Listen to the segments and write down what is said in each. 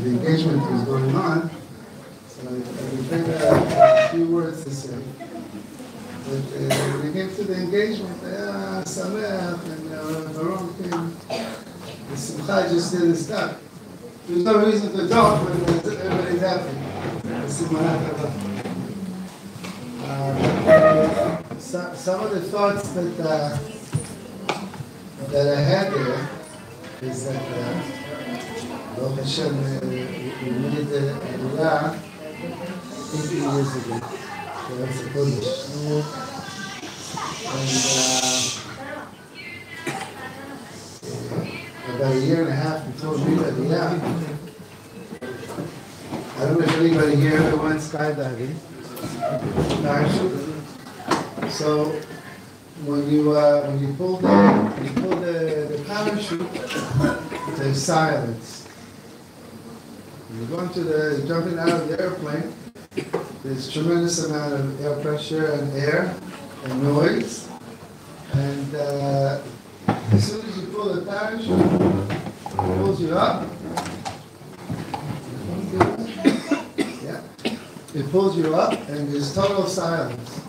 The engagement was going on, so I think a few words to say. But when we came to the engagement, Sameach and Baron came. The Simcha just didn't stop. There's no reason to talk, but everybody's happy. Some of the thoughts that I had there is that Baruch Hashem, we made the Aliyah 18 years ago. So that's a Kodesh. And about a year and a half before we made the Aliyah, I don't know if anybody here ever went skydiving. So when you pull the parachute, there's silence. When you're jumping out of the airplane, there's tremendous amount of air pressure and air and noise. And as soon as you pull the parachute, it pulls you up. Yeah. It pulls you up and there's total silence.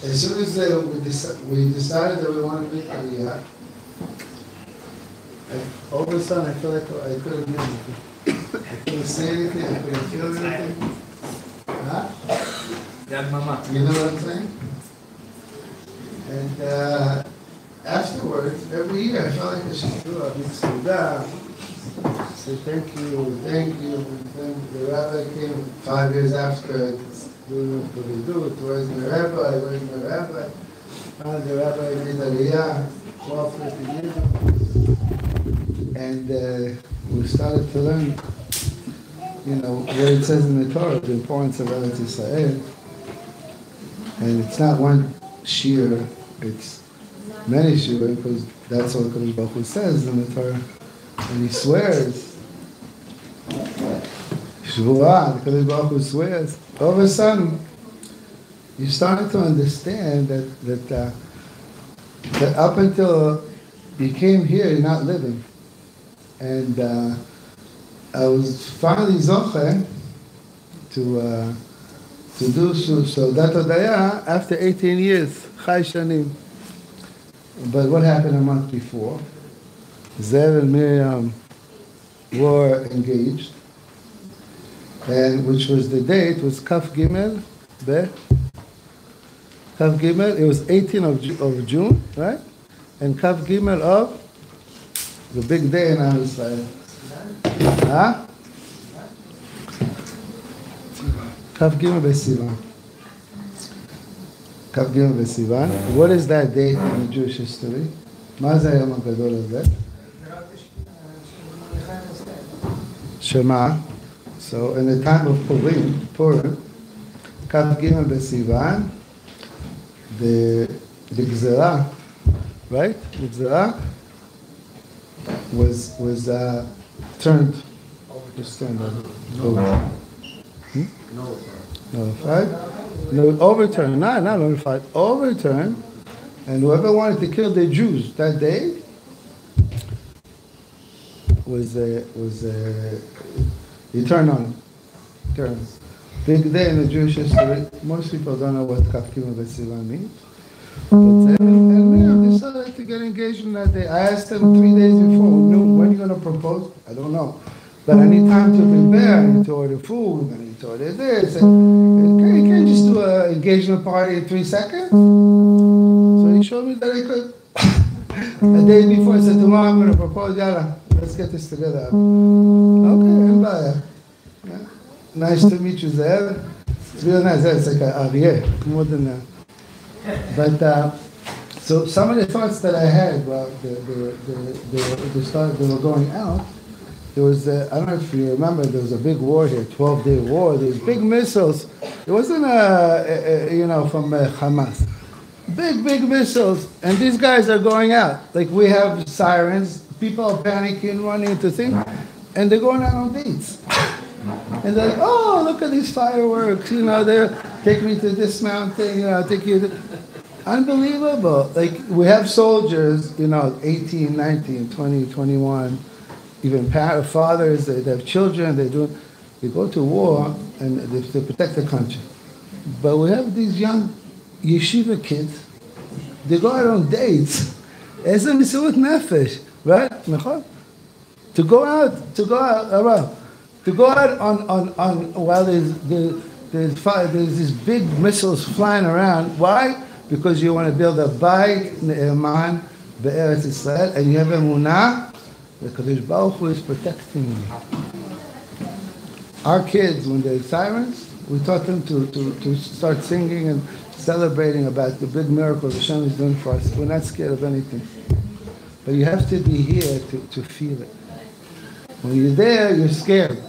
As soon as we decided that we wanted to make Aliyah, all of a sudden I felt like I couldn't do anything. I couldn't say anything, I couldn't feel anything. Huh? You know what I'm saying? And afterwards, every year I felt like I should do a big suda, say thank you. And then the rabbi came 5 years after. Doing what we do, where's my rabbi? The rabbi made Aliyah 12, 13 years ago. And we started to learn, what it says in the Torah, the importance of Eretz Yisrael. And it's not one shiur, it's many shiur, because that's what Kadosh Baruch Hu says in the Torah. And he swears, Shvuah, the Kadosh Baruch Hu swears. All of a sudden, you started to understand that up until you came here, you're not living. And I was finally zoche to do Soldat Odaya after 18 years, Chai Shanim. But what happened a month before? Zev and Miriam were engaged. and which was the date was Kaf Gimel, Kaf Gimel, it was 18th of June, right? And Kaf Gimel of the big day in Am Yisrael. Huh? Kaf Gimel B'Sivan. Kaf Gimel B'Sivan. What is that date in Jewish history? מה זה היום הגדול הזה? שמה? So in the time of Purim, Kaf Gimel B'Sivan, the Gzera, right? The Gzera was turned over. Nullified? No, overturned, not nullified, overturned, and whoever wanted to kill the Jews that day he turned on him. Turned. Big day in the Jewish history. Most people don't know what Kaf Gimel B'Sivan means. But and decided to get engaged in that day. I asked them 3 days before, when are you going to propose? I don't know. But I need time to prepare. I need to order food. I need to order this. And you can't just do an engagement party in 3 seconds. So he showed me that I could. A day before, I said, tomorrow I'm going to propose. Yalla, let's get this together. Okay, everybody. Yeah. Nice to meet you, Zev. It's real nice. It's like an Aryeh, more than that. But so some of the thoughts that I had while they were going out, there was I don't know if you remember, there was a big war here, 12-day war. There was big missiles. It wasn't from Hamas. Big missiles, and these guys are going out. Like we have sirens, people are panicking, running into things, and they're going out on dates. And they're like, oh, look at these fireworks, they're take me to this mountain, take you to... Unbelievable. Like, we have soldiers, 18, 19, 20, 21, even fathers, they have children, they go to war, and they protect the country. But we have these young yeshiva kids, they go out on dates. It's a misiut nefesh, right? To go out on while there's these big missiles flying around. Why? Because you want to build a bayit ne'eman be'eretz Yisrael, and you have emunah, the Kadosh Baruch Hu is protecting you. Our kids, when they're sirens, we taught them to start singing and celebrating about the big miracles Hashem is doing for us. We're not scared of anything. But you have to be here to feel it. When you're there, you're scared.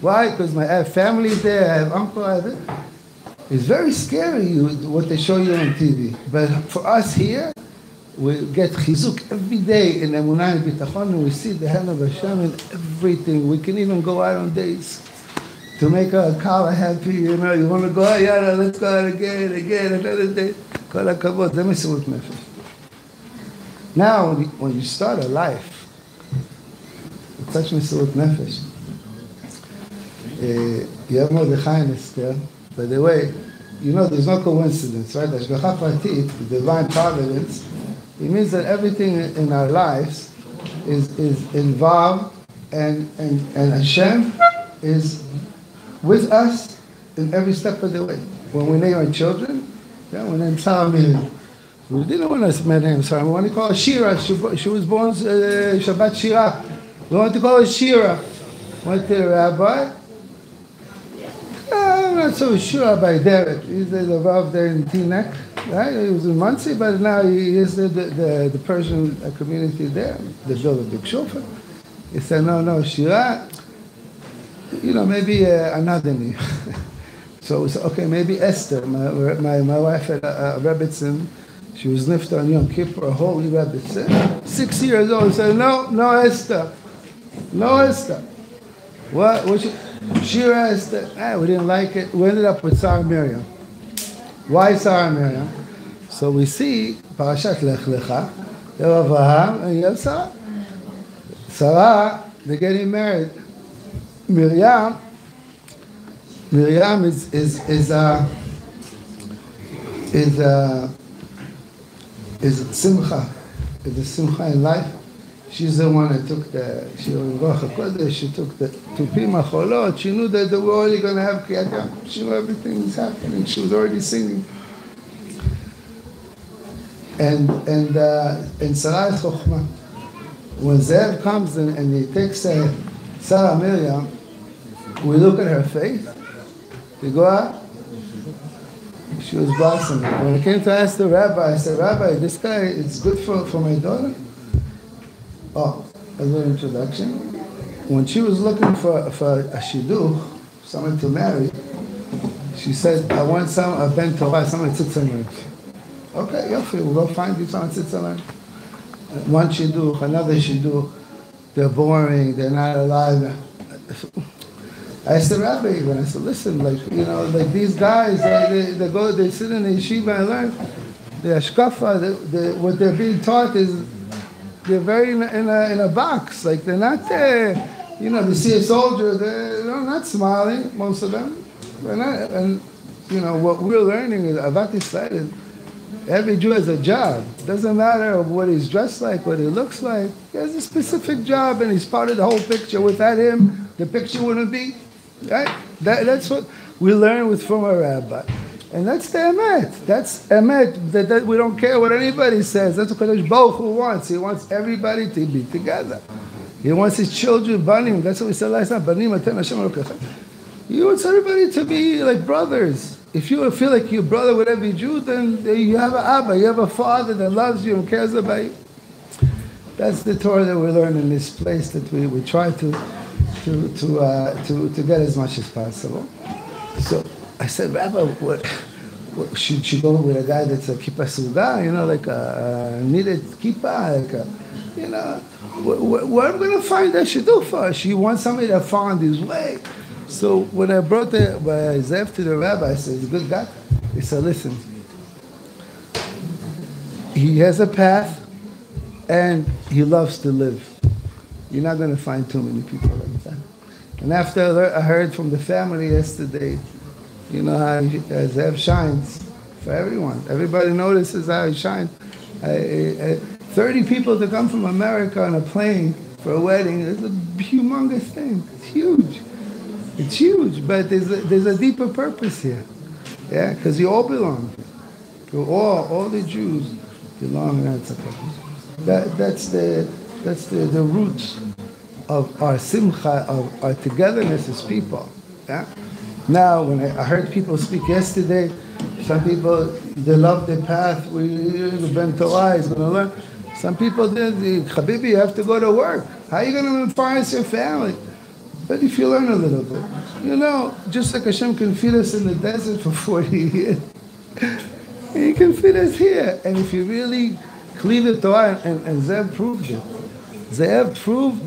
Why? Because I have family there, I have uncle, I have it. It's very scary what they show you on TV. But for us here, we get chizuk every day in emunah and bitachon, and we see the hand of Hashem in everything. We can even go out on dates to make a kala happy. You want to go out, yada, let's go out again, another day. Kol hakavod, זה מסירות נפש. Now, when you start a life, it's such mesiut nefesh. You have Mordechai and Esther. By the way, there's no coincidence, right? Hashgacha pratit, the divine providence, it means that everything in our lives is involved, and Hashem is with us in every step of the way. When we name our children, we name Sarah Miriam. We didn't want to name Sarah. We want to call her Shira. She was born Shabbat Shira. We want to call her Shira. Went to the rabbi. I'm not so sure about Derek. He's the Rav there in Teaneck, right? He was in Muncie, but now he is the Persian community there. They built a big shofar. He said, no, Shira, maybe another name. So we said, okay, maybe Esther. My wife had a Rebbitzin. She was nifta on Yom Kippur, a holy Rebbitzin. 6 years old. He said, no Esther. No Esther. What Shira Esther. We didn't like it. We ended up with Sarah Miriam. Why Sarah Miriam? So we see Parashat Lech Lecha. You have Abraham and you have Sarah. Sarah, they're getting married. Miriam is simcha. Is a simcha in life. she's the one that took she took the Tupim Acholot. She knew that we're already going to have Kriyat Yam. She knew everything was happening. She was already singing. And Sarah is Chokhmah. When Zev comes and he takes Sarah Miriam, we look at her face. We go out. She was blossoming. When I came to ask the rabbi, I said, Rabbi, this guy, it's good for my daughter? Oh, a little introduction. When she was looking for a shidduch, someone to marry, she said, I want a ben Torah, someone to sit on. Okay, Yofi, we'll go find you someone to sit on. One shidduch, another shidduch. They're boring, they're not alive. I said, Rabbi, even, I said, listen, like these guys, they sit in the yeshiva and learn. The ashkafa, what they're being taught is, they're very in a box. Like, they're not, they see a soldier, they're not smiling, most of them. They're not, and, what we're learning is, Avat Yisrael, every Jew has a job. Doesn't matter what he's dressed like, what he looks like. He has a specific job, and he's part of the whole picture. Without him, the picture wouldn't be. Right? That's what we learn from a rabbi. And that's the emet. That's emet. That we don't care what anybody says. That's what Kadosh Baruch Hu wants. He wants everybody to be together. He wants his children, banim. That's what we said last time. Banim atem Hashem Elokechem. He wants everybody to be like brothers. If you feel like you're brother with every Jew, then you have an Abba, you have a father that loves you and cares about you. That's the Torah that we learn in this place that we try to get as much as possible. So I said, Rabbi, what should she go with a guy that's a kippah suga, like a knitted kippah, where am I going to find that shidduch for? She wants somebody that found his way. So when I brought Zev to the rabbi, I said, he's a good guy. He said, listen, he has a path and he loves to live. You're not going to find too many people like that. And after I heard from the family yesterday, how Zev shines for everyone. Everybody notices how he shines. 30 people to come from America on a plane for a wedding is a humongous thing. It's huge. It's huge, but there's a deeper purpose here. Yeah, because you all belong. All the Jews belong in that purpose. That's the roots of our simcha, of our togetherness as people. Yeah? Now, when I heard people speak yesterday, some people, they love the path, the Ben Torah is going to learn. Some people did, Habibi, you have to go to work. How are you going to advance your family? But if you learn a little bit, just like Hashem can feed us in the desert for 40 years, He can feed us here. And if you really cleave the Torah, and Zev proved it. Zev proved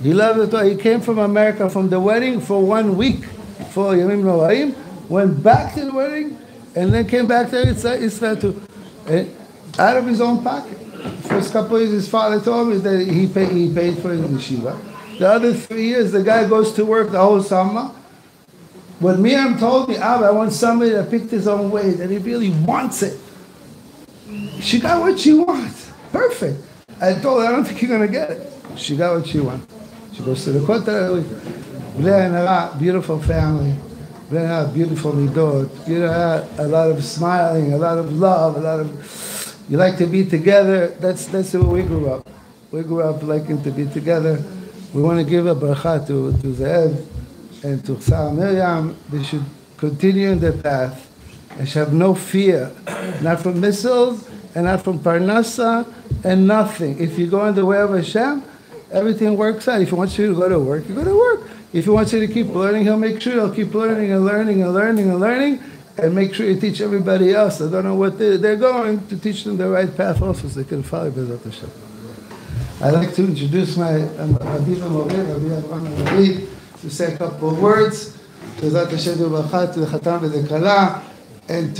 he loved the Torah. He came from America from the wedding for 1 week, for Yamim Noraim, went back to the wedding, and then came back to Israel out of his own pocket. The first couple of years, his father told me that he paid for his yeshiva. The other 3 years, the guy goes to work the whole summer. When Miriam told me, I want somebody that picked his own way, that he really wants it. She got what she wants. Perfect. I told her, I don't think you're going to get it. She got what she wants. She goes to the Kotel. Beautiful family. Beautiful midot. A lot of smiling, a lot of love, you like to be together. That's the way we grew up. We grew up liking to be together. We want to give a bracha to Zev and to Sarah Miriam. They should continue in their path and should have no fear, not from missiles and not from parnasa and nothing. If you go in the way of Hashem, everything works out. If He wants you to go to work, you go to work. If He wants you to keep learning, He'll make sure you'll keep learning and learning and learning and learning, and make sure you teach everybody else that don't know what they're going, to teach them the right path also so they can follow B'ezrat Hashem. I'd like to introduce my Rabbi Avraham, to say a couple of words. B'ezrat Hashem to the Chatan and the Kala, and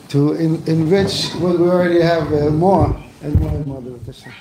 to enrich what we already have more and more and more. B'ezrat Hashem.